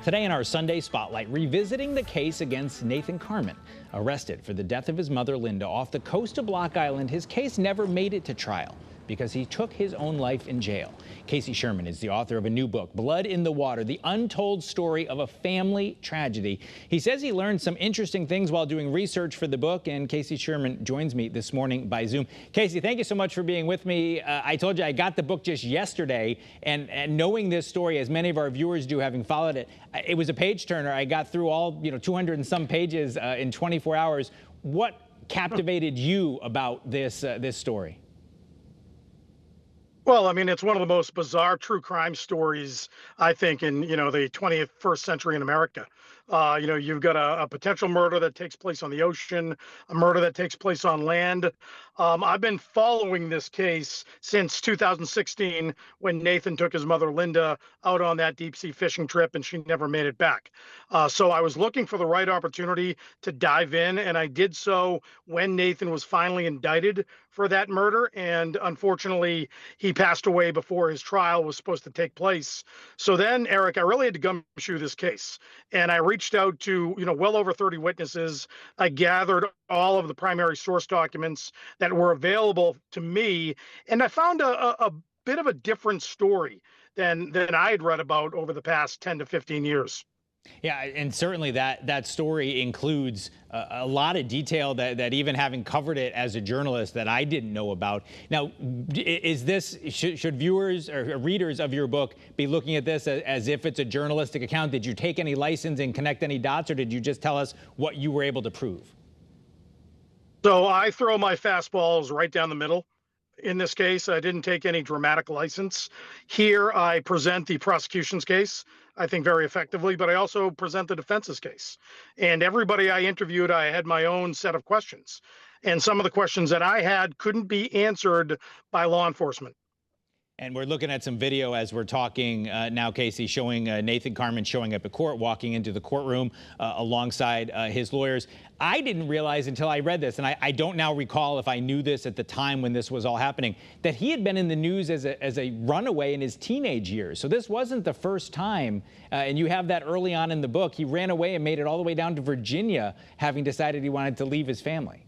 Today in our Sunday Spotlight, revisiting the case against Nathan Carman, arrested for the death of his mother Linda off the coast of Block Island. His case never made it to trial because he took his own life in jail. Casey Sherman is the author of a new book, Blood in the Water, the untold story of a family tragedy. He says he learned some interesting things while doing research for the book, and Casey Sherman joins me this morning by Zoom. Casey, thank you so much for being with me. I told you I got the book just yesterday, and knowing this story, as many of our viewers do, having followed it, it was a page turner. I got through all 200 and some pages in 24 hours. What captivated you about this story? Well, I mean, it's one of the most bizarre true crime stories, I think, in, the 21st century in America. You've got a potential murder that takes place on the ocean, a murder that takes place on land. I've been following this case since 2016 when Nathan took his mother, Linda, out on that deep sea fishing trip and she never made it back. So I was looking for the right opportunity to dive in, and I did so when Nathan was finally indicted for that murder. And unfortunately, he passed away before his trial was supposed to take place. So then, Eric, I really had to gumshoe this case. And I reached out to, well over 30 witnesses. I gathered all of the primary source documents that were available to me. And I found a bit of a different story than I had read about over the past 10 to 15 years. Yeah, and certainly that story includes a lot of detail that even having covered it as a journalist that I didn't know about. Now, should viewers or readers of your book be looking at this as if it's a journalistic account? Did you take any license and connect any dots, or did you just tell us what you were able to prove? So I throw my fastballs right down the middle. In this case, I didn't take any dramatic license. Here, I present the prosecution's case, I think, very effectively, but I also present the defense's case. And everybody I interviewed, I had my own set of questions. And some of the questions that I had couldn't be answered by law enforcement. And we're looking at some video as we're talking now, Casey, showing Nathan Carman showing up at court, walking into the courtroom alongside his lawyers. I didn't realize until I read this, and I don't now recall if I knew this at the time when this was all happening, that he had been in the news as a runaway in his teenage years. So this wasn't the first time, and you have that early on in the book. He ran away and made it all the way down to Virginia, having decided he wanted to leave his family.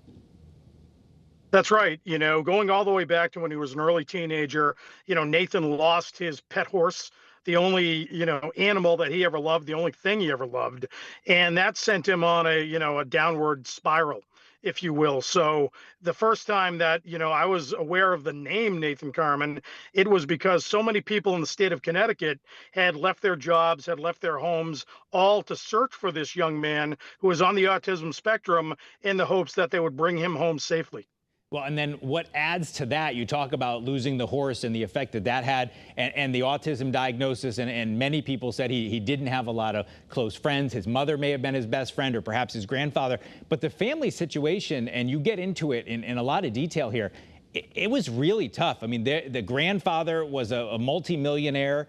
That's right. Going all the way back to when he was an early teenager, Nathan lost his pet horse, the only, animal that he ever loved, the only thing he ever loved. And that sent him on a downward spiral, if you will. So the first time that, I was aware of the name Nathan Carman, it was because so many people in the state of Connecticut had left their jobs, had left their homes, all to search for this young man who was on the autism spectrum in the hopes that they would bring him home safely. Well, and then what adds to that, you talk about losing the horse and the effect that had, and the autism diagnosis, and many people said he didn't have a lot of close friends. His mother may have been his best friend, or perhaps his grandfather. But the family situation, and you get into it in a lot of detail here, it was really tough. I mean, the grandfather was a multimillionaire.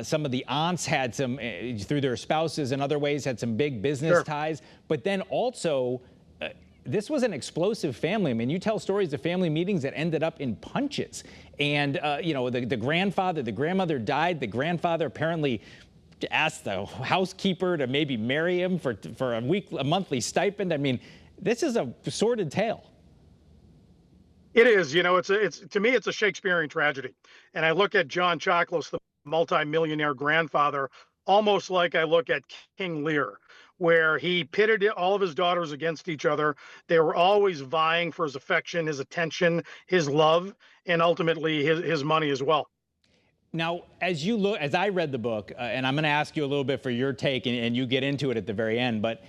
Some of the aunts had some, through their spouses and other ways, had some big business ties. But then also, this was an explosive family. I mean, you tell stories of family meetings that ended up in punches. And, the grandfather, the grandmother died. The grandfather apparently asked the housekeeper to maybe marry him for a monthly stipend. I mean, this is a sordid tale. It is. To me, it's a Shakespearean tragedy. And I look at John Chaklos, the multimillionaire grandfather, almost like I look at King Lear, where he pitted all of his daughters against each other. They were always vying for his affection, his attention, his love, and ultimately his money as well. Now, as I read the book, and I'm going to ask you a little bit for your take, and you get into it at the very end, but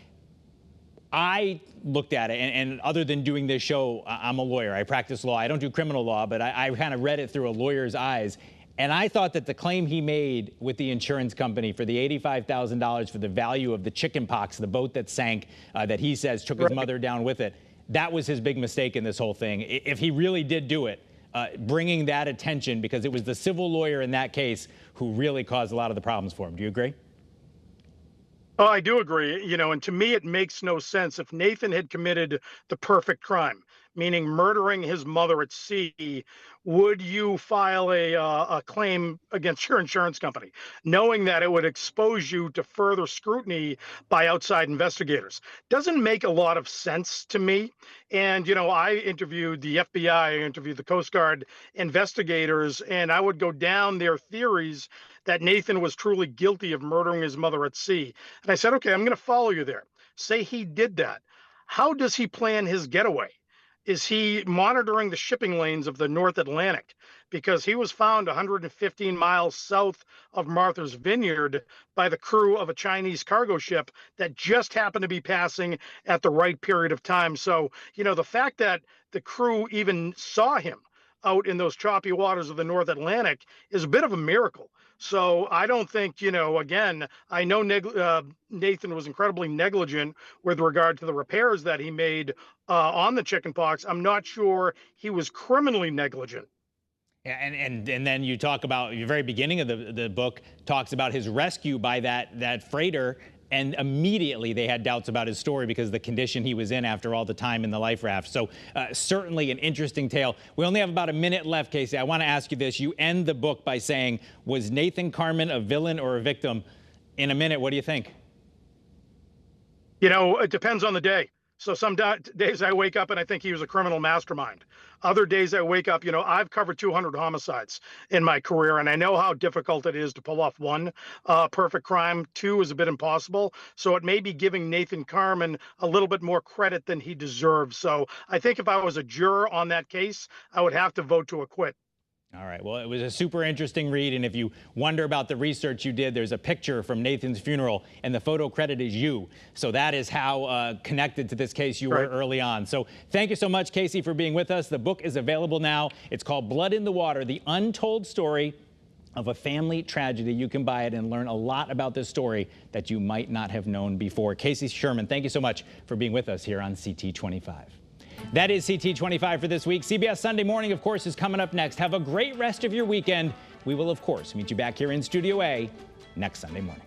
I looked at it, and other than doing this show, I'm a lawyer. I practice law. I don't do criminal law, but I kind of read it through a lawyer's eyes. And I thought that the claim he made with the insurance company for the $85,000 for the value of the chickenpox, the boat that sank, that he says took his mother down with it, that was his big mistake in this whole thing. If he really did do it, bringing that attention, because it was the civil lawyer in that case who really caused a lot of the problems for him. Do you agree? Oh, I do agree. And to me, it makes no sense if Nathan had committed the perfect crime, meaning murdering his mother at sea, would you file a claim against your insurance company, knowing that it would expose you to further scrutiny by outside investigators? Doesn't make a lot of sense to me. And, I interviewed the FBI, I interviewed the Coast Guard investigators, and I would go down their theories that Nathan was truly guilty of murdering his mother at sea. And I said, okay, I'm going to follow you there. Say he did that. How does he plan his getaway? Is he monitoring the shipping lanes of the North Atlantic? Because he was found 115 miles south of Martha's Vineyard by the crew of a Chinese cargo ship that just happened to be passing at the right period of time. So, the fact that the crew even saw him out in those choppy waters of the North Atlantic is a bit of a miracle. So I don't think, again, I know Nathan was incredibly negligent with regard to the repairs that he made on the chickenpox. I'm not sure he was criminally negligent. Yeah, and then you talk about the very beginning of the book talks about his rescue by that freighter. And immediately they had doubts about his story because of the condition he was in after all the time in the life raft. So certainly an interesting tale. We only have about a minute left, Casey. I want to ask you this. You end the book by saying, was Nathan Carman a villain or a victim? In a minute, what do you think? It depends on the day. So some days I wake up and I think he was a criminal mastermind. Other days I wake up, I've covered 200 homicides in my career, and I know how difficult it is to pull off one perfect crime. Two is a bit impossible. So it may be giving Nathan Carman a little bit more credit than he deserves. So I think if I was a juror on that case, I would have to vote to acquit. All right. Well, it was a super interesting read. And if you wonder about the research you did, there's a picture from Nathan's funeral, and the photo credit is you. So that is how connected to this case you were early on. So thank you so much, Casey, for being with us. The book is available now. It's called Blood in the Water, The Untold Story of a Family Tragedy. You can buy it and learn a lot about this story that you might not have known before. Casey Sherman, thank you so much for being with us here on CT25. That is CT25 for this week. CBS Sunday Morning, of course, is coming up next. Have a great rest of your weekend. We will, of course, meet you back here in Studio A next Sunday morning.